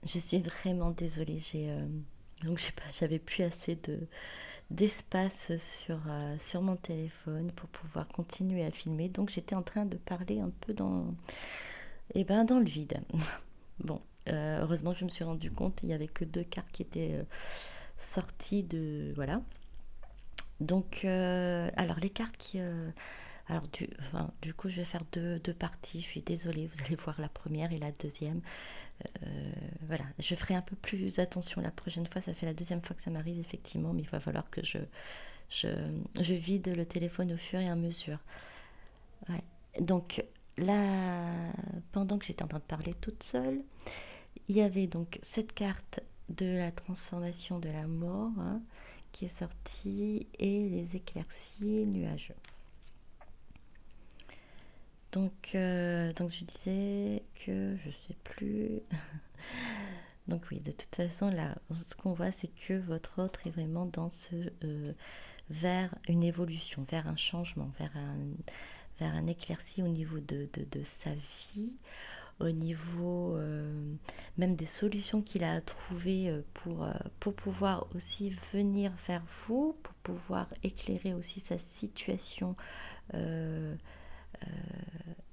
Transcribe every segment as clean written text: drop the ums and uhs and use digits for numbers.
Je suis vraiment désolée. Donc, j'avais plus assez d'espace sur mon téléphone pour pouvoir continuer à filmer. Donc, j'étais en train de parler un peu dans le vide. Bon, heureusement que je me suis rendu compte, il n'y avait que deux cartes qui étaient sorties de... Voilà. Donc, alors les cartes qui... alors, du coup, je vais faire deux parties. Je suis désolée, vous allez voir la première et la deuxième. Voilà, je ferai un peu plus attention la prochaine fois. Ça fait la deuxième fois que ça m'arrive, effectivement, mais il va falloir que je, je vide le téléphone au fur et à mesure. Ouais. Donc, là, pendant que j'étais en train de parler toute seule, il y avait donc cette carte de la transformation de la mort, hein, qui est sortie, et les éclaircies nuageux. Donc je disais que je sais plus. Donc oui, de toute façon, là, ce qu'on voit, c'est que votre autre est vraiment dans vers une évolution, vers un changement, vers un éclairci au niveau de sa vie, au niveau même des solutions qu'il a à trouver pour pouvoir aussi venir vers vous, pour pouvoir éclairer aussi sa situation euh, euh,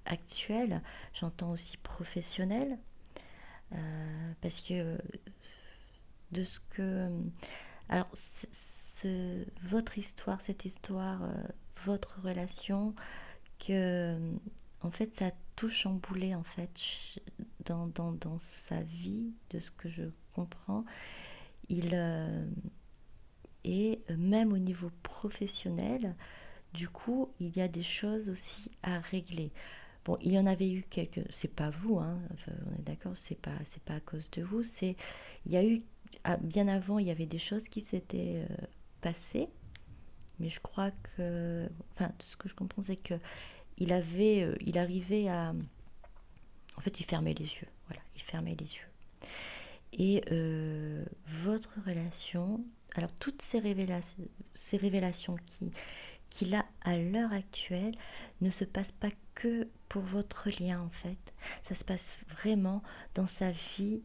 actuelle. J'entends aussi professionnelle, parce que de ce que... Alors, votre histoire, cette histoire, votre relation, que en fait ça a tout chamboulé en fait dans sa vie, de ce que je comprends. Il Et même au niveau professionnel, du coup, il y a des choses aussi à régler. Bon, il y en avait eu quelques. C'est pas vous, hein. Enfin, on est d'accord. C'est pas à cause de vous. Il y a eu bien avant, il y avait des choses qui s'étaient passées, mais je crois que, enfin, tout ce que je comprends, c'est que il arrivait à, en fait, il fermait les yeux. Voilà, il fermait les yeux. Et votre relation, alors toutes ces révélations qu'il a à l'heure actuelle ne se passent pas que pour votre lien en fait. Ça se passe vraiment dans sa vie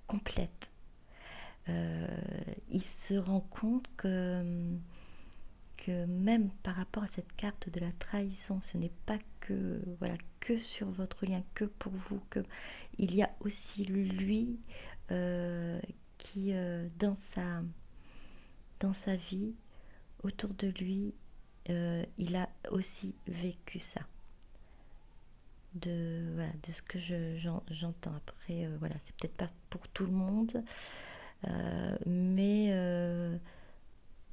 complète. Euh, il se rend compte que même par rapport à cette carte de la trahison, ce n'est pas que voilà que sur votre lien, que pour vous, que il y a aussi lui euh, qui dans sa vie autour de lui, il a aussi vécu ça. De ce que j'entends. Après, voilà, c'est peut-être pas pour tout le monde, mais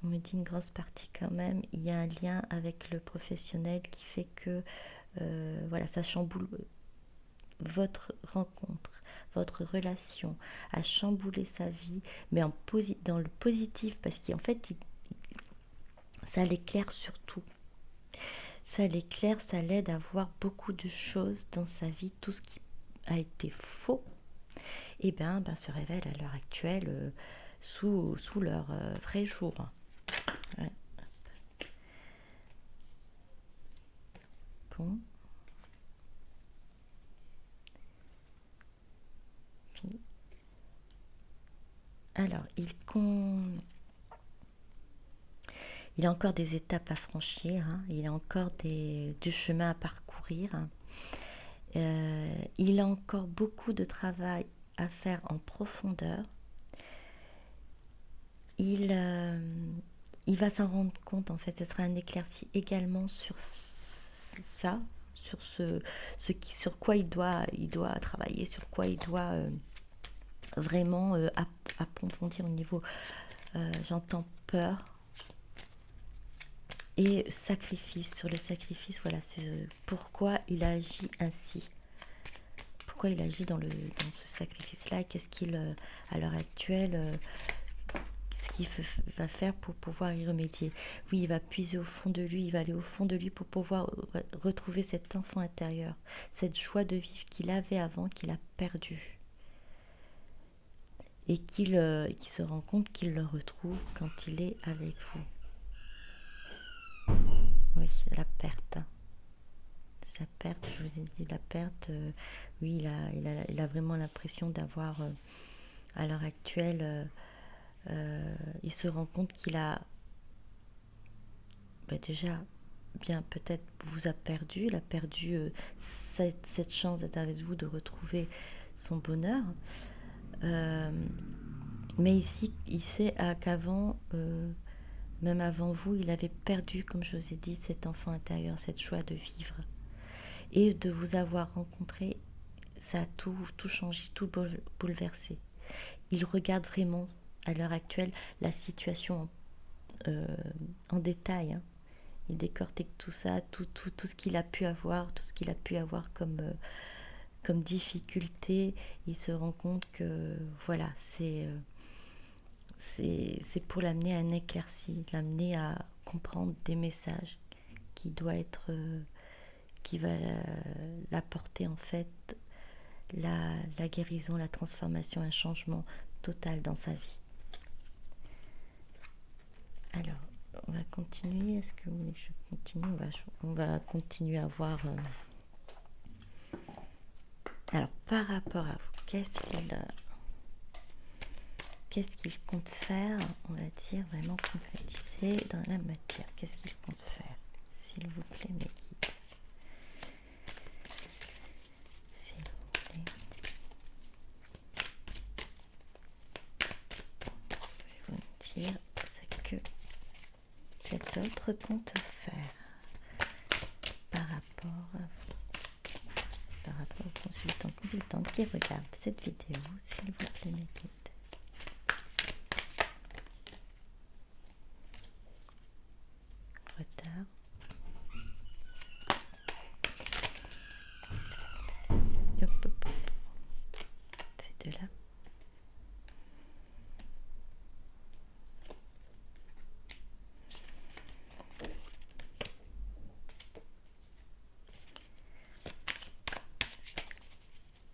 on me dit une grosse partie quand même. Il y a un lien avec le professionnel qui fait que voilà, ça chamboule votre rencontre, votre relation, a chamboulé sa vie, mais dans le positif, parce qu'en fait, ça l'éclaire surtout. Ça l'éclaire, ça l'aide à voir beaucoup de choses dans sa vie, tout ce qui a été faux, et ben se révèle à l'heure actuelle sous leur vrai jour. Ouais. Bon. Puis, alors, il a encore des étapes à franchir, hein. Il a encore du chemin à parcourir. Il a encore beaucoup de travail à faire en profondeur. Il, euh, il va s'en rendre compte, en fait. Ce sera un éclairci également sur ça, sur sur quoi il doit travailler, sur quoi il doit vraiment approfondir au niveau, j'entends peur et sacrifice. Sur le sacrifice, voilà, pourquoi il agit ainsi. Pourquoi il agit dans ce sacrifice-là. Qu'est-ce qu'il, à l'heure actuelle, ce qu'il va faire pour pouvoir y remédier. Oui, il va puiser au fond de lui, il va aller au fond de lui pour pouvoir retrouver cet enfant intérieur, cette joie de vivre qu'il avait avant, qu'il a perdu. Et qu'il se rend compte qu'il le retrouve quand il est avec vous. Oui, la perte. Sa perte, je vous ai dit la perte. oui, il a vraiment l'impression d'avoir, à l'heure actuelle, il se rend compte qu'il a déjà bien peut-être vous a perdu, il a perdu cette chance d'être avec vous, de retrouver son bonheur. Euh, mais ici, il sait qu'avant, même avant vous, il avait perdu, comme je vous ai dit, cet enfant intérieur, cette joie de vivre. Et de vous avoir rencontré, ça a tout changé, tout bouleversé. Il regarde vraiment, à l'heure actuelle, la situation en détail, hein. Il décortique tout ça, tout ce qu'il a pu avoir, tout ce qu'il a pu avoir comme difficulté. Il se rend compte que voilà, c'est pour l'amener à un éclairci, l'amener à comprendre des messages qui doit être, qui va l'apporter en fait la guérison, la transformation, un changement total dans sa vie. Alors, on va continuer. Est-ce que vous voulez que je continue? On va continuer à voir. Alors, par rapport à vous, qu'est-ce qu'il compte faire? On va dire vraiment concrétiser dans la matière. Qu'est-ce qu'il compte faire? S'il vous plaît, mes guides. S'il vous plaît. Je vais vous dire ce que cet autre compte faire par rapport au consultant qui regarde cette vidéo, s'il vous plaît, mes guides. Retard. Hop, hop, hop. Ces deux-là.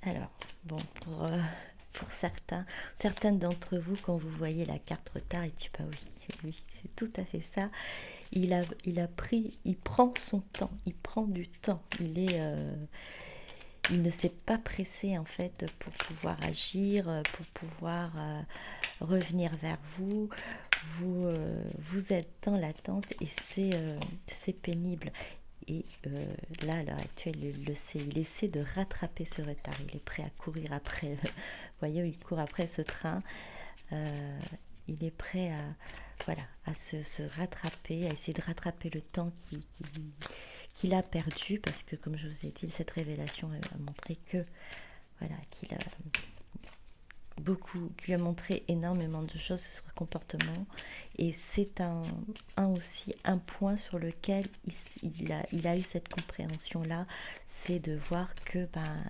Alors, bon, pour certaines d'entre vous, quand vous voyez la carte retard, et tu pas oui, c'est tout à fait ça. Il prend son temps, il prend du temps. Il ne s'est pas pressé en fait pour pouvoir agir, pour pouvoir revenir vers vous. Vous êtes dans l'attente et c'est pénible. Et là, à l'heure actuelle, il le sait. Il essaie de rattraper ce retard. Il est prêt à courir après. Vous voyez, il court après ce train. Il est prêt à se rattraper, à essayer de rattraper le temps qu'il a perdu. Parce que, comme je vous ai dit, cette révélation a montré que, qu'il lui a montré énormément de choses sur ce comportement, et c'est aussi un point sur lequel il a eu cette compréhension là, c'est de voir que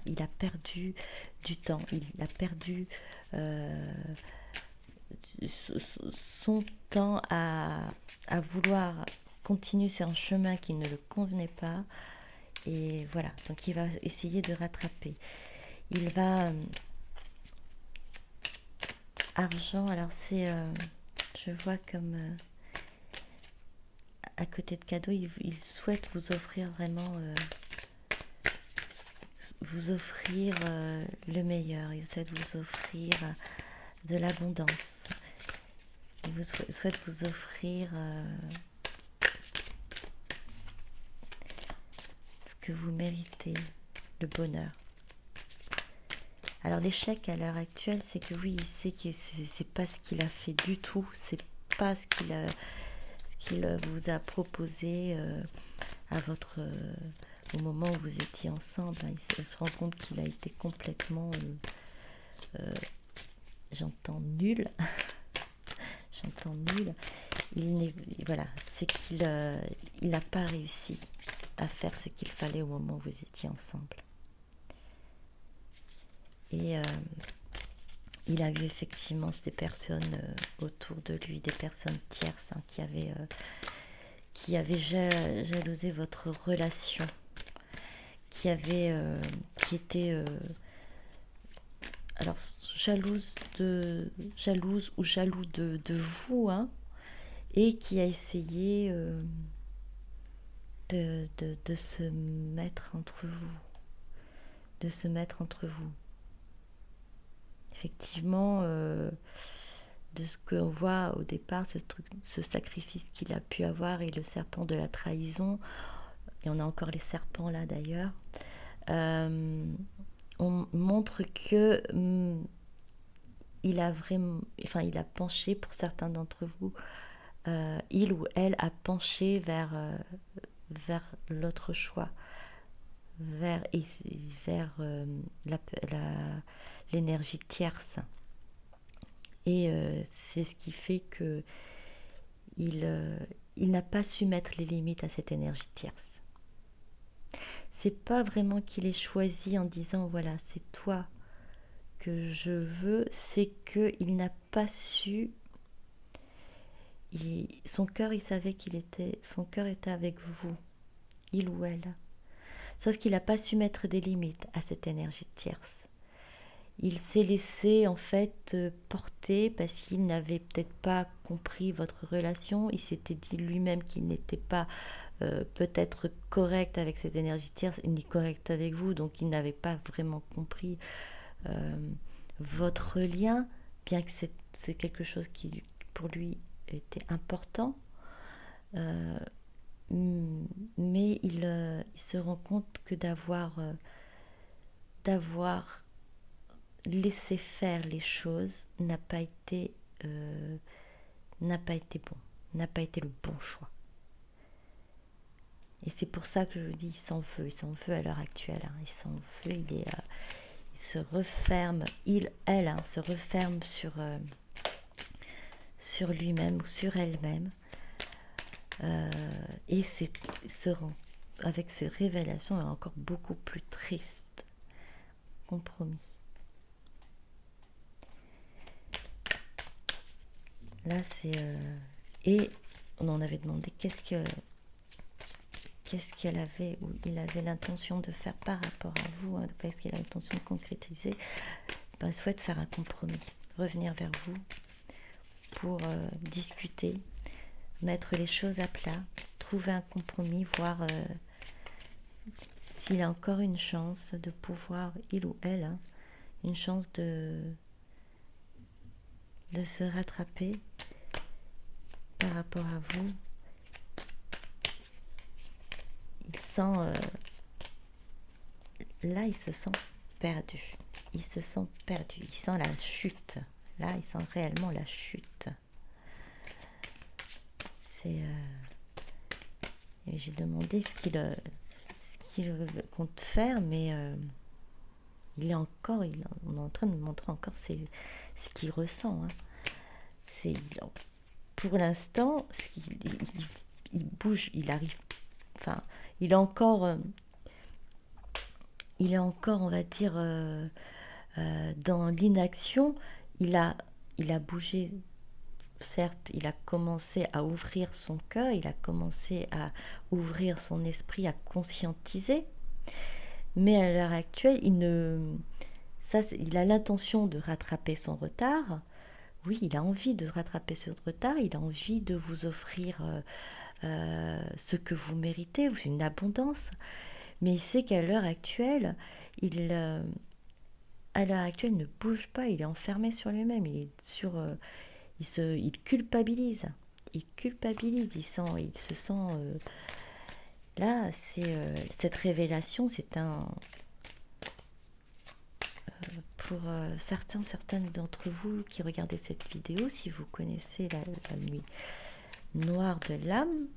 il a perdu du temps, il a perdu son temps à vouloir continuer sur un chemin qui ne le convenait pas, et voilà, donc il va essayer de rattraper. Il va argent, alors c'est, je vois comme à côté de cadeaux, il souhaite vous offrir vraiment, le meilleur. Il souhaite vous offrir de l'abondance. Il souhaite vous offrir ce que vous méritez, le bonheur. Alors l'échec à l'heure actuelle, c'est que oui, il sait que c'est pas ce qu'il a fait du tout, c'est pas ce qu'il vous a proposé au moment où vous étiez ensemble. Il se rend compte qu'il a été complètement, j'entends nul, c'est qu'il n'a pas réussi à faire ce qu'il fallait au moment où vous étiez ensemble. Et il a eu effectivement des personnes autour de lui, des personnes tierces qui avaient jalousé votre relation, qui étaient alors jalouse ou jaloux de vous, hein, et qui a essayé de se mettre entre vous. de se mettre entre vous. Effectivement, de ce qu'on voit au départ, ce sacrifice qu'il a pu avoir et le serpent de la trahison, et on a encore les serpents là d'ailleurs, on montre que il a penché pour certains d'entre vous, il ou elle a penché vers l'autre choix, vers l'énergie tierce. Et c'est ce qui fait que il n'a pas su mettre les limites à cette énergie tierce. C'est pas vraiment qu'il ait choisi en disant voilà, c'est toi que je veux, c'est qu'il n'a pas su. Son cœur, il savait son cœur était avec vous, il ou elle. Sauf qu'il n'a pas su mettre des limites à cette énergie tierce. Il s'est laissé en fait porter parce qu'il n'avait peut-être pas compris votre relation. Il s'était dit lui-même qu'il n'était pas peut-être correct avec cette énergie tierce, ni correct avec vous, donc il n'avait pas vraiment compris votre lien, bien que c'est quelque chose qui pour lui était important. Mais il se rend compte que d'avoir laisser faire les choses n'a pas été bon, n'a pas été le bon choix. Et c'est pour ça que je dis il s'en veut à l'heure actuelle, hein, il s'en veut, il se referme, elle se referme sur lui-même ou sur elle-même, et se rend avec ces révélations est encore beaucoup plus triste, compromis. Là, c'est... et on en avait demandé qu'est-ce qu'elle avait, ou il avait l'intention de faire par rapport à vous, hein, qu'est-ce qu'il a l'intention de concrétiser. Ben, souhaite faire un compromis, revenir vers vous pour discuter, mettre les choses à plat, trouver un compromis, voir s'il a encore une chance de pouvoir, il ou elle, hein, une chance de se rattraper par rapport à vous. Il sent là, il se sent perdu. Il se sent perdu. Il sent la chute. Là, il sent réellement la chute. J'ai demandé ce qu'il compte faire, mais on est en train de me montrer encore ce qu'il ressent. Hein. Pour l'instant, il bouge, il arrive. Enfin, il est encore, on va dire, dans l'inaction. Il a bougé. Certes, il a commencé à ouvrir son cœur, il a commencé à ouvrir son esprit, à conscientiser. Mais à l'heure actuelle, il a l'intention de rattraper son retard. Oui, il a envie de rattraper ce retard, il a envie de vous offrir ce que vous méritez, une abondance. Mais il sait qu'à l'heure actuelle, il ne bouge pas, il est enfermé sur lui-même, il culpabilise. Il se sent... là, cette révélation, c'est un... pour certaines d'entre vous qui regardez cette vidéo, si vous connaissez la nuit noire de l'âme,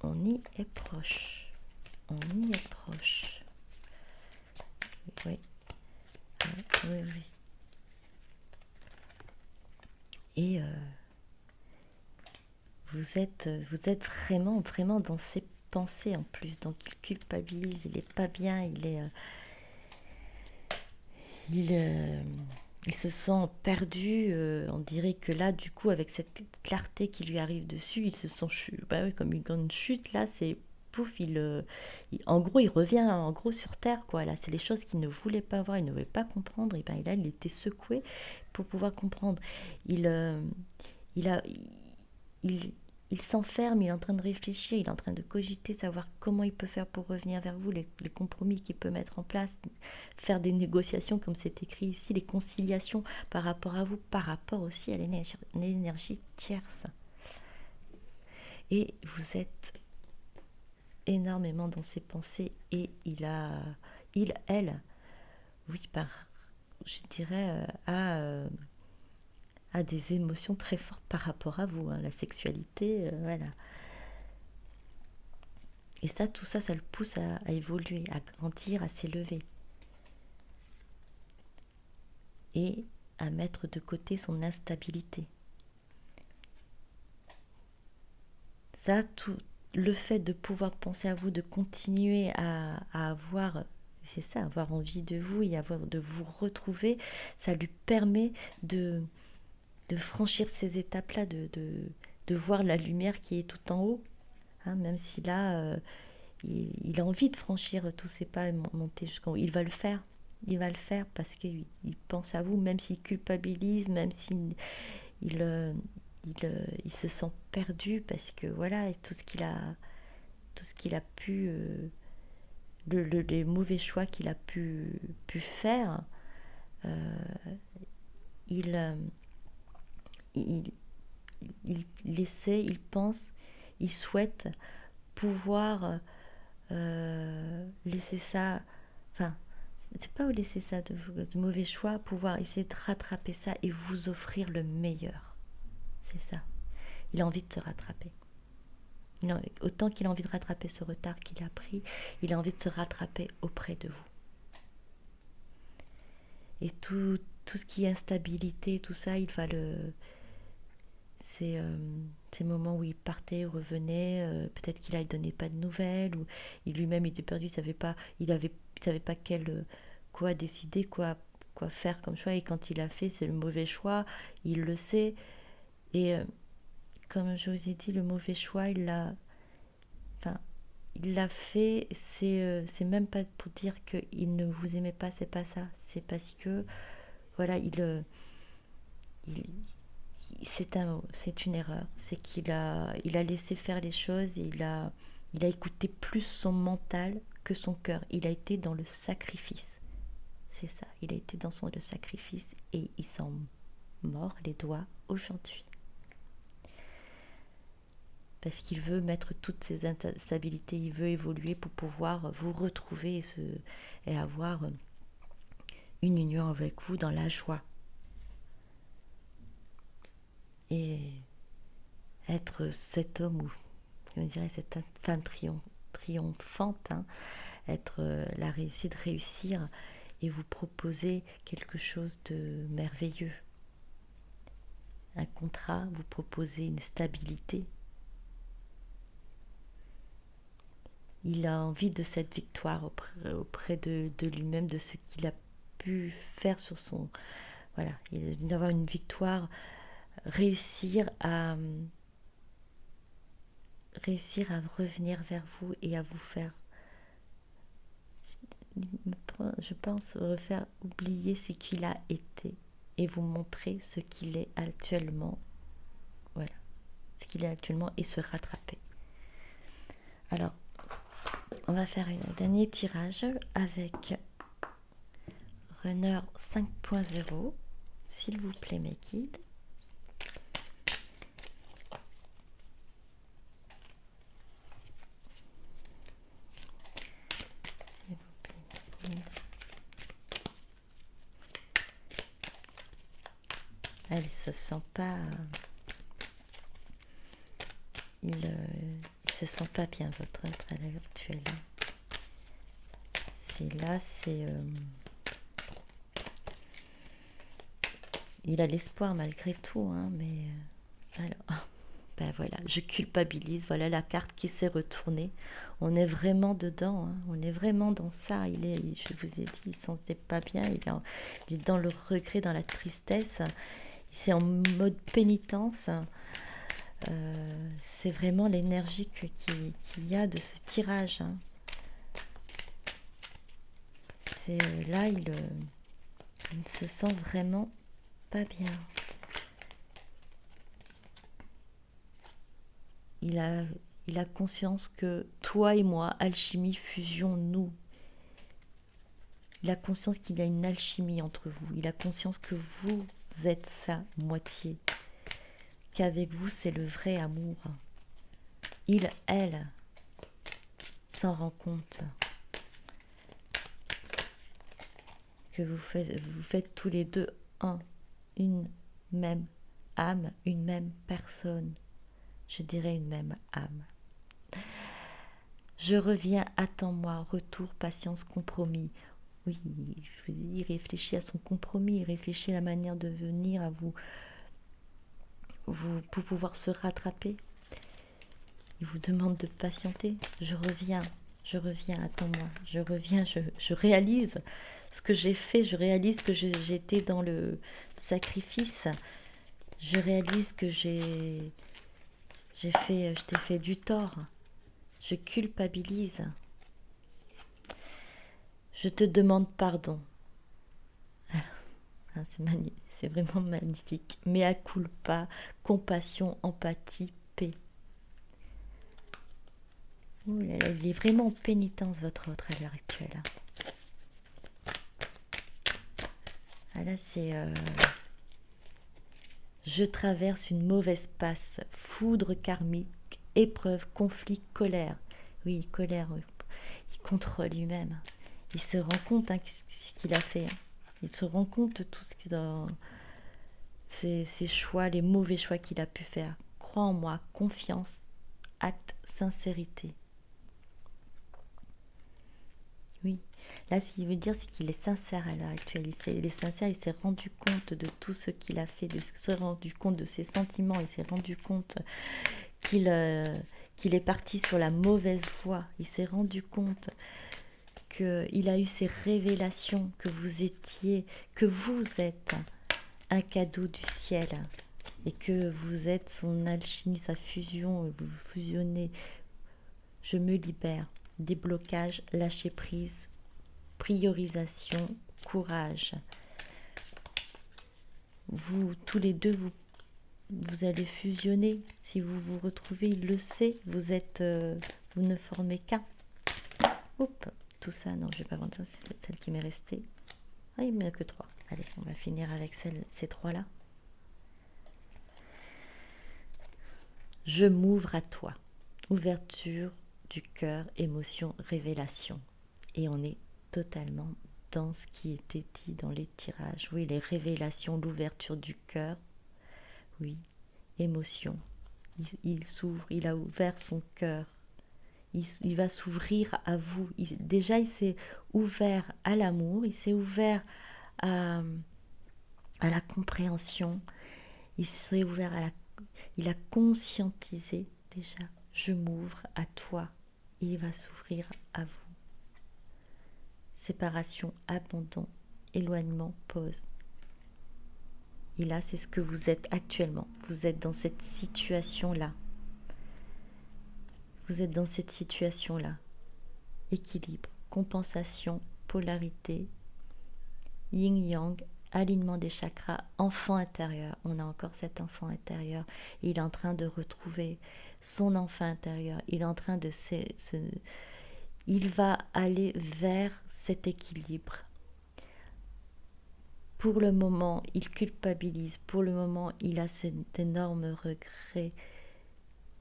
on y est proche. Oui. Et vous êtes vraiment dans ses pensées en plus. Donc il culpabilise, il est pas bien, il se sent perdu. On dirait que là, du coup, avec cette clarté qui lui arrive dessus, il se sent comme une grande chute. Là, c'est pouf, en gros, il revient sur terre, quoi. Là, c'est les choses qu'il ne voulait pas voir, il ne voulait pas comprendre. Et ben là, il était secoué pour pouvoir comprendre. Il il s'enferme, il est en train de réfléchir, il est en train de cogiter, savoir comment il peut faire pour revenir vers vous, les compromis qu'il peut mettre en place, faire des négociations comme c'est écrit ici, les conciliations par rapport à vous, par rapport aussi à l'énergie tierce. Et vous êtes énormément dans ses pensées et elle, oui, je dirais, a des émotions très fortes par rapport à vous, hein, la sexualité, voilà. Et ça, tout ça, ça le pousse à évoluer, à grandir, à s'élever. Et à mettre de côté son instabilité. Ça, tout le fait de pouvoir penser à vous, de continuer à avoir, c'est ça, avoir envie de vous et de vous retrouver, ça lui permet de franchir ces étapes-là, de voir la lumière qui est tout en haut, hein, même si là, il a envie de franchir tous ces pas et monter jusqu'en haut. Il va le faire. Il va le faire parce qu'il pense à vous, même s'il culpabilise, même s'il il se sent perdu parce que voilà, tout ce qu'il a pu, les mauvais choix qu'il a pu faire, euh, il, il, il essaie, il pense, il souhaite pouvoir laisser ça, enfin, c'est pas laisser ça de mauvais choix, pouvoir essayer de rattraper ça et vous offrir le meilleur. C'est ça. Il a envie de se rattraper. Autant qu'il a envie de rattraper ce retard qu'il a pris, il a envie de se rattraper auprès de vous. Et tout ce qui est instabilité, tout ça, il va ces moments où il partait, revenait, peut-être qu'il ne donnait pas de nouvelles, ou lui-même il était perdu, il savait pas quoi décider, quoi faire comme choix, et quand il a fait, c'est le mauvais choix, il le sait, et comme je vous ai dit, le mauvais choix, il l'a fait, c'est même pas pour dire qu'il ne vous aimait pas, c'est pas ça, c'est parce que, voilà, c'est une erreur. C'est qu'il il a laissé faire les choses et il a écouté plus son mental que son cœur. Il a été dans le sacrifice. C'est ça. Il a été dans le sacrifice et il s'en mord les doigts aujourd'hui. Parce qu'il veut mettre toutes ses instabilités, il veut évoluer pour pouvoir vous retrouver et avoir une union avec vous dans la joie. Et être cet homme ou je dirais cette femme triomphante, hein, être la réussite, réussir et vous proposer quelque chose de merveilleux. Un contrat, vous proposer une stabilité. Il a envie de cette victoire auprès de lui-même, de ce qu'il a pu faire sur son... Voilà, d'avoir une victoire, réussir à revenir vers vous et à vous faire, je pense, refaire oublier ce qu'il a été et vous montrer ce qu'il est actuellement. Voilà, ce qu'il est actuellement et se rattraper. Alors, on va faire un dernier tirage avec Runner 5.0. S'il vous plaît, mes guides. Elle se sent pas... Il se sent pas bien, votre être à l'heure actuelle. Il a l'espoir malgré tout, hein, mais... alors, ben voilà, je culpabilise, voilà la carte qui s'est retournée. On est vraiment dedans, hein, on est vraiment dans ça. Je vous ai dit, il ne se sentait pas bien, il est dans le regret, dans la tristesse. C'est en mode pénitence. C'est vraiment l'énergie qu'il y a de ce tirage. Hein. Là, il se sent vraiment pas bien. il a conscience que toi et moi, alchimie, fusion, nous. Il a conscience qu'il y a une alchimie entre vous. Il a conscience que vous êtes sa moitié. Qu'avec vous, c'est le vrai amour. Il, elle, s'en rend compte. Que vous faites tous les deux une même âme, une même personne. Je dirais une même âme. Je reviens, attends-moi, retour, patience, compromis. Oui, il réfléchit à son compromis, il réfléchit à la manière de venir à vous pour pouvoir se rattraper. Il vous demande de patienter. Je reviens, attends-moi. Je reviens, je réalise ce que j'ai fait. Je réalise que j'étais dans le sacrifice. Je réalise que je t'ai fait du tort. Je culpabilise. Je te demande pardon. Ah, c'est vraiment magnifique. Mea culpa, compassion, empathie, paix. Ouh là là, il est vraiment en pénitence, votre autre, à l'heure actuelle. Ah là, c'est... Je traverse une mauvaise passe, foudre karmique, épreuve, conflit, colère. Oui, colère, il contrôle lui-même. Il se rend compte ce qu'il a fait. Il se rend compte de tout ce qu'il a... Ses choix, les mauvais choix qu'il a pu faire. Crois en moi, confiance, acte, sincérité. Oui, là, ce qu'il veut dire, c'est qu'il est sincère à l'heure actuelle. Il est sincère, il s'est rendu compte de tout ce qu'il a fait, il s'est rendu compte de ses sentiments, il s'est rendu compte qu'il est parti sur la mauvaise voie. Il s'est rendu compte qu'il a eu ces révélations que vous êtes un cadeau du ciel et que vous êtes son alchimie, sa fusion, vous fusionnez. Je me libère. Déblocage, lâcher prise, priorisation, courage. Vous, tous les deux, vous allez fusionner. Si vous vous retrouvez, il le sait. Vous ne formez qu'un. Oups, tout ça, non, je vais pas vendre ça, c'est celle qui m'est restée. Ah, il n'y en a que 3. Allez, on va finir avec ces 3-là. Je m'ouvre à toi. Ouverture du cœur, émotion, révélation. Et on est totalement dans ce qui était dit dans les tirages. Oui, les révélations, l'ouverture du cœur. Oui, émotion. Il s'ouvre, il a ouvert son cœur. Il va s'ouvrir à vous. Déjà, il s'est ouvert à l'amour, il s'est ouvert à la compréhension, il s'est ouvert il a conscientisé déjà. Je m'ouvre à toi. Et il va s'ouvrir à vous. Séparation, abandon, éloignement, pause. Et là, c'est ce que vous êtes actuellement. Vous êtes dans cette situation-là. Vous êtes dans cette situation-là. Équilibre, compensation, polarité, yin-yang, alignement des chakras, enfant intérieur. On a encore cet enfant intérieur. Il est en train de retrouver son enfant intérieur. Il est en train de il va aller vers cet équilibre. Pour le moment, il culpabilise. Pour le moment, il a cet énorme regret.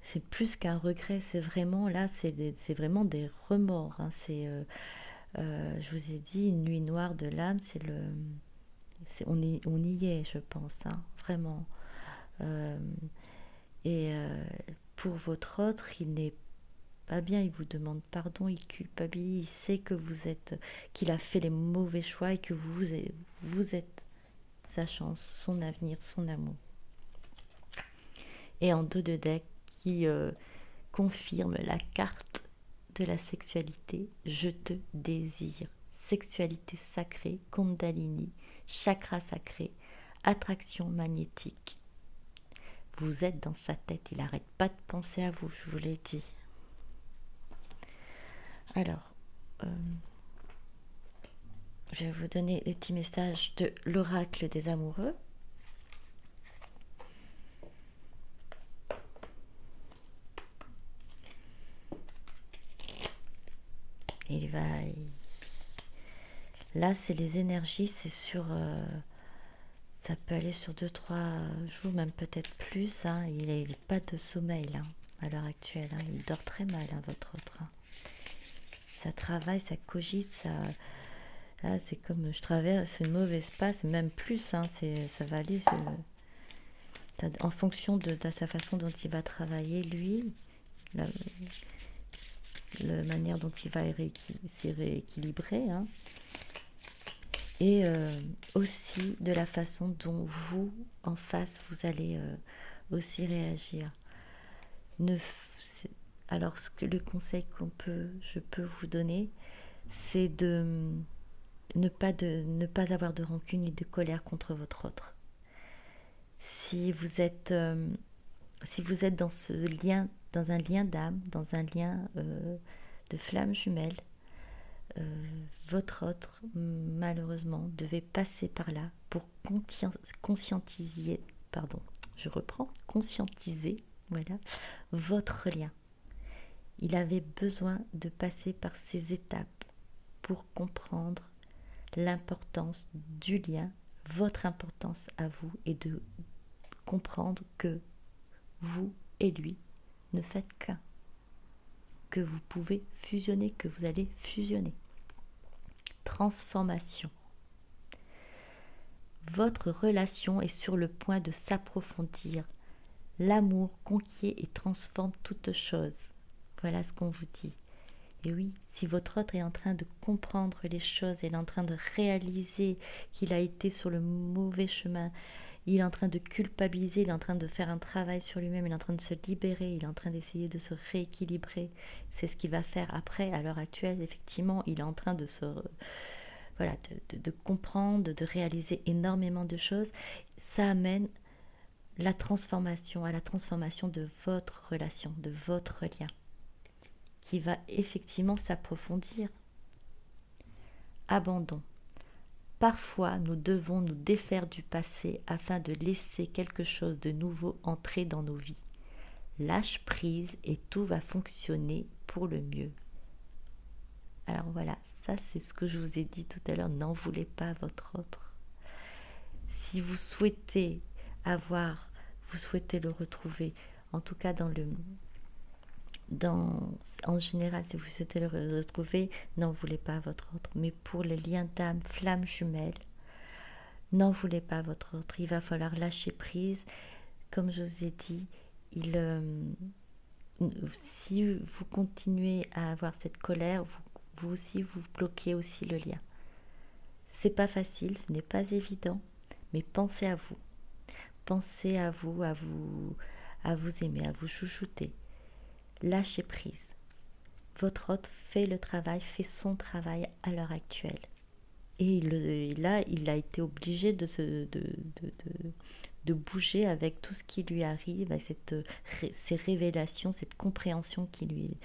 C'est plus qu'un regret, c'est vraiment là, c'est vraiment des remords. Hein. Je vous ai dit, une nuit noire de l'âme, on y est, je pense, hein, vraiment. Pour votre autre, il n'est pas bien, il vous demande pardon, il culpabilise, il sait que qu'il a fait les mauvais choix et que vous êtes sa chance, son avenir, son amour. Et en dos de deck qui confirme la carte de la sexualité, je te désire, sexualité sacrée, Kundalini, chakra sacré, attraction magnétique. Vous êtes dans sa tête, il n'arrête pas de penser à vous, je vous l'ai dit. Alors, je vais vous donner les petits messages de l'oracle des amoureux. Là, c'est les énergies, c'est sur... ça peut aller sur 2-3 jours, même peut-être plus. Hein. Il n'est pas de sommeil là, à l'heure actuelle. Hein. Il dort très mal, hein, votre autre. Hein. Ça travaille, ça cogite, ça... Là, c'est comme je traverse une mauvaise passe, même plus. Hein, ça va aller en fonction de sa façon dont il va travailler, lui, la manière dont il va s'y rééquilibrer. Hein. Et aussi de la façon dont vous, en face, vous allez aussi réagir. Alors, le conseil je peux vous donner, c'est de ne pas avoir de rancune ni de colère contre votre autre. Si vous êtes dans dans un lien d'âme, dans un lien de flamme jumelle, votre autre, malheureusement, devait passer par là pour conscientiser, voilà, votre lien. Il avait besoin de passer par ces étapes pour comprendre l'importance du lien, votre importance à vous, et de comprendre que vous et lui ne faites qu'un, que vous pouvez fusionner, que vous allez fusionner. Transformation. Votre relation est sur le point de s'approfondir. L'amour conquiert et transforme toute chose. Voilà ce qu'on vous dit. Et oui, si votre autre est en train de comprendre les choses, il est en train de réaliser qu'il a été sur le mauvais chemin, il est en train de culpabiliser, il est en train de faire un travail sur lui-même, il est en train de se libérer, il est en train d'essayer de se rééquilibrer. C'est ce qu'il va faire après. À l'heure actuelle, effectivement, il est en train de de comprendre, de réaliser énormément de choses. Ça amène à la transformation de votre relation, de votre lien, qui va effectivement s'approfondir. Abandon. Parfois, nous devons nous défaire du passé afin de laisser quelque chose de nouveau entrer dans nos vies. Lâche prise et tout va fonctionner pour le mieux. Alors voilà, ça c'est ce que je vous ai dit tout à l'heure, n'en voulez pas à votre autre. Si vous souhaitez le retrouver, en tout cas en général, si vous souhaitez le retrouver, n'en voulez pas à votre autre. Mais pour les liens d'âme, flamme jumelle, n'en voulez pas à votre autre. Il va falloir lâcher prise. Comme je vous ai dit, si vous continuez à avoir cette colère, vous aussi, vous bloquez aussi le lien. C'est pas facile, ce n'est pas évident, mais pensez à vous. Pensez à vous aimer, à vous chouchouter. Lâchez prise. Votre hôte fait son travail à l'heure actuelle. Et là, il a été obligé de bouger avec tout ce qui lui arrive, avec ces révélations, cette compréhension qui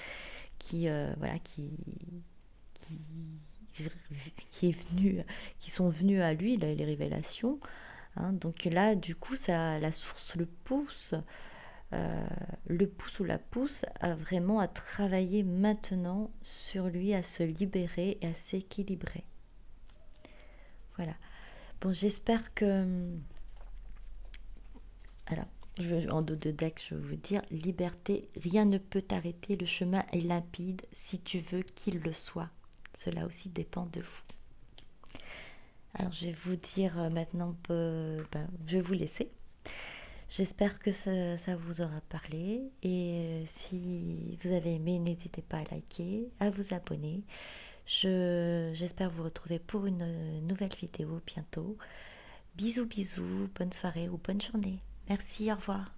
sont venues à lui, les révélations. Hein, donc là, du coup, la source le pousse ou la pousse à travailler maintenant sur lui, à se libérer et à s'équilibrer. Voilà. Bon, j'espère que... Alors, en dos de deck, je veux vous dire, liberté, rien ne peut t'arrêter, le chemin est limpide si tu veux qu'il le soit. Cela aussi dépend de vous. Alors, je vais vous dire maintenant, je vais vous laisser. J'espère que ça vous aura parlé. Et si vous avez aimé, n'hésitez pas à liker, à vous abonner. J'espère vous retrouver pour une nouvelle vidéo bientôt. Bisous, bisous, bonne soirée ou bonne journée. Merci, au revoir.